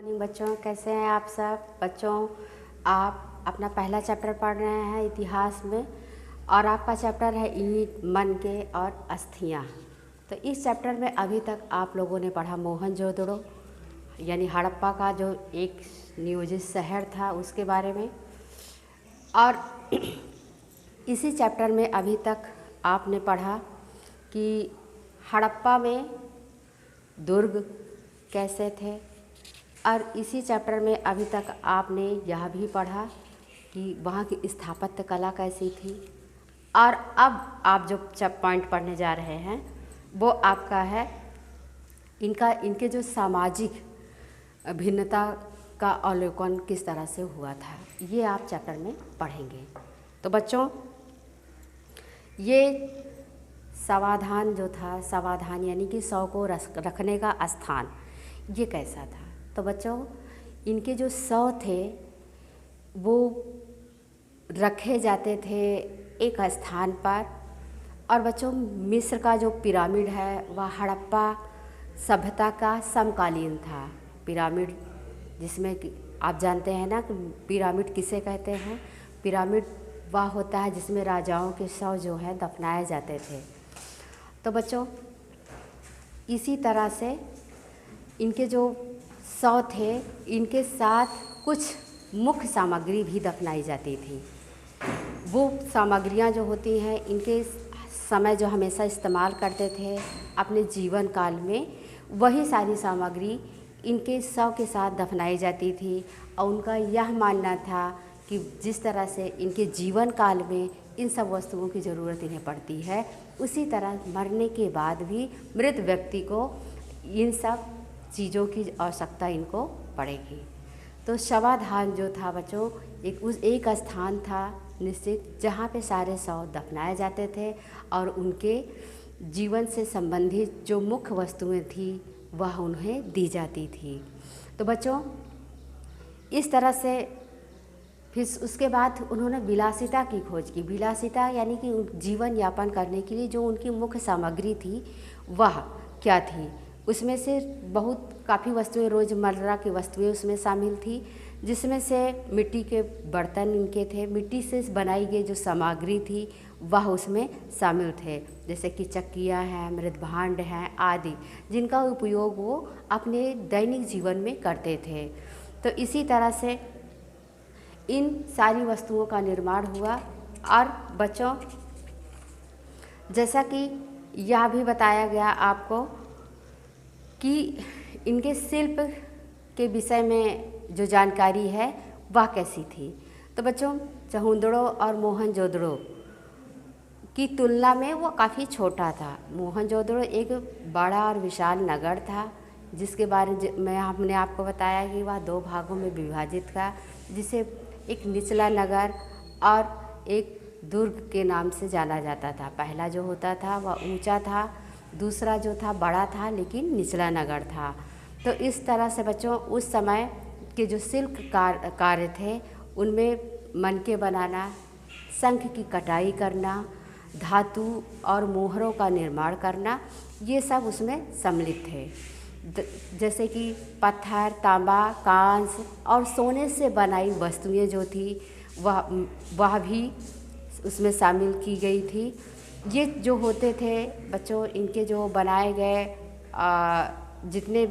Morning बच्चों, कैसे हैं आप सब बच्चों। आप अपना पहला चैप्टर पढ़ रहे हैं इतिहास में, और आपका चैप्टर है ईंट, मनके और अस्थियाँ। तो इस चैप्टर में अभी तक आप लोगों ने पढ़ा मोहनजोदड़ो, यानी हड़प्पा का जो एक नियोजित शहर था उसके बारे में। और इसी चैप्टर में अभी तक आपने पढ़ा कि हड़प्पा में दुर्ग कैसे थे। और इसी चैप्टर में अभी तक आपने यह भी पढ़ा कि वहाँ की स्थापत्य कला कैसी थी। और अब आप जो पॉइंट पढ़ने जा रहे हैं वो आपका है इनके जो सामाजिक भिन्नता का अवलोकन किस तरह से हुआ था, ये आप चैप्टर में पढ़ेंगे। तो बच्चों, ये समाधान जो था, समाधान यानी कि शव को रखने का स्थान, ये कैसा था। तो बच्चों, इनके जो शव थे वो रखे जाते थे एक स्थान पर। और बच्चों, मिस्र का जो पिरामिड है वह हड़प्पा सभ्यता का समकालीन था। पिरामिड जिसमें कि आप जानते हैं ना कि पिरामिड किसे कहते हैं। पिरामिड वह होता है जिसमें राजाओं के शव जो है दफनाए जाते थे। तो बच्चों, इसी तरह से इनके जो शव थे, इनके साथ कुछ मुख्य सामग्री भी दफनाई जाती थी। वो सामग्रियां जो होती हैं, इनके समय जो हमेशा इस्तेमाल करते थे अपने जीवन काल में, वही सारी सामग्री इनके शव के साथ दफनाई जाती थी। और उनका यह मानना था कि जिस तरह से इनके जीवन काल में इन सब वस्तुओं की ज़रूरत इन्हें पड़ती है, उसी तरह मरने के बाद भी मृत व्यक्ति को इन सब चीज़ों की आवश्यकता इनको पड़ेगी। तो शवाधान जो था बच्चों, एक स्थान था निश्चित जहाँ पे सारे शव दफनाए जाते थे और उनके जीवन से संबंधित जो मुख्य वस्तुएं थी वह उन्हें दी जाती थी। तो बच्चों, इस तरह से फिर उसके बाद उन्होंने विलासिता की खोज की। विलासिता यानी कि जीवन यापन करने के लिए जो उनकी मुख्य सामग्री थी वह क्या थी। उसमें से काफ़ी वस्तुएं, रोज़मर्रा की वस्तुएं उसमें शामिल थी, जिसमें से मिट्टी के बर्तन इनके थे। मिट्टी से बनाई गई जो सामग्री थी वह उसमें शामिल थे, जैसे कि चक्कियाँ हैं, मृदभांड हैं आदि, जिनका उपयोग वो अपने दैनिक जीवन में करते थे। तो इसी तरह से इन सारी वस्तुओं का निर्माण हुआ। और बच्चों, जैसा कि यह भी बताया गया आपको कि इनके शिल्प के विषय में जो जानकारी है वह कैसी थी। तो बच्चों, चहुंदड़ो और मोहनजोदड़ो की तुलना में वो काफ़ी छोटा था। मोहनजोदड़ो एक बड़ा और विशाल नगर था, जिसके बारे में हमने आपको बताया कि वह 2 भागों में विभाजित था, जिसे एक निचला नगर और एक दुर्ग के नाम से जाना जाता था। पहला जो होता था वह ऊंचा था, दूसरा जो था बड़ा था लेकिन निचला नगर था। तो इस तरह से बच्चों, उस समय के जो शिल्प कार्य थे उनमें मनके बनाना, शंख की कटाई करना, धातु और मोहरों का निर्माण करना, ये सब उसमें सम्मिलित थे। जैसे कि पत्थर, तांबा, कांस और सोने से बनाई वस्तुएं जो थी वह भी उसमें शामिल की गई थी। ये जो होते थे बच्चों, इनके जो बनाए गए जितने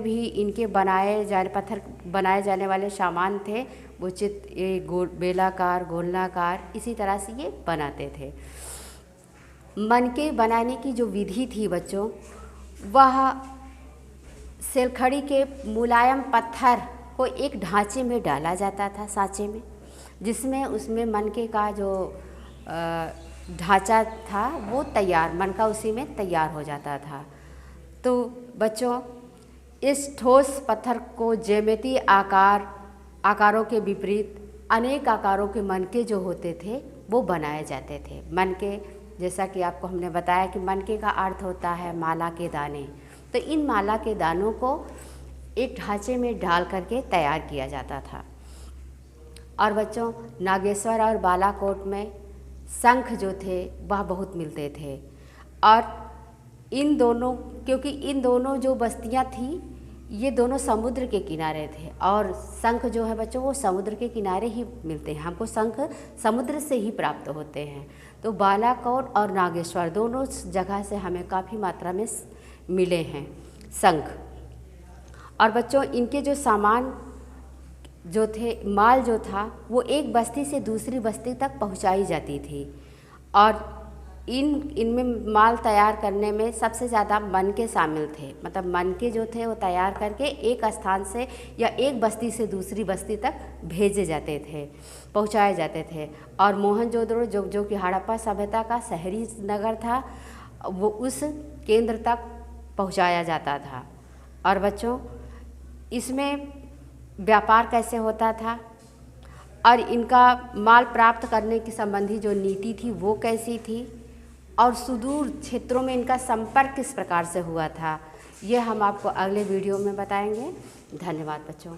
भी इनके पत्थर बनाए जाने वाले सामान थे वो बेलाकार, गोलनाकार, इसी तरह से ये बनाते थे। मनके बनाने की जो विधि थी बच्चों, वह सेलखड़ी के मुलायम पत्थर को एक ढांचे में डाला जाता था, सांचे में, जिसमें उसमें मनके का जो ढांचा था वो मनका उसी में तैयार हो जाता था। तो बच्चों, इस ठोस पत्थर को ज्यामितीय आकारों के विपरीत अनेक आकारों के मनके जो होते थे वो बनाए जाते थे। मनके, जैसा कि आपको हमने बताया कि मनके का अर्थ होता है माला के दाने। तो इन माला के दानों को एक ढांचे में डाल करके तैयार किया जाता था। और बच्चों, नागेश्वर और बालाकोट में शंख जो थे वह बहुत मिलते थे। और इन दोनों, क्योंकि इन दोनों जो बस्तियां थी ये दोनों समुद्र के किनारे थे और शंख जो है बच्चों वो समुद्र के किनारे ही मिलते हैं, हमको शंख समुद्र से ही प्राप्त होते हैं। तो बालाकोट और नागेश्वर दोनों जगह से हमें काफ़ी मात्रा में मिले हैं शंख। और बच्चों इनके जो सामान जो थे, माल जो था वो एक बस्ती से दूसरी बस्ती तक पहुंचाई जाती थी। और इनमें माल तैयार करने में सबसे ज़्यादा मनके शामिल थे, मतलब मनके जो थे वो तैयार करके एक स्थान से या एक बस्ती से दूसरी बस्ती तक भेजे जाते थे, पहुंचाए जाते थे। और मोहनजोदड़ो जो कि हड़प्पा सभ्यता का शहरी नगर था, वो उस केंद्र तक पहुंचाया जाता था। और बच्चों इसमें व्यापार कैसे होता था और इनका माल प्राप्त करने की संबंधी जो नीति थी वो कैसी थी और सुदूर क्षेत्रों में इनका संपर्क किस प्रकार से हुआ था, ये हम आपको अगले वीडियो में बताएंगे। धन्यवाद बच्चों।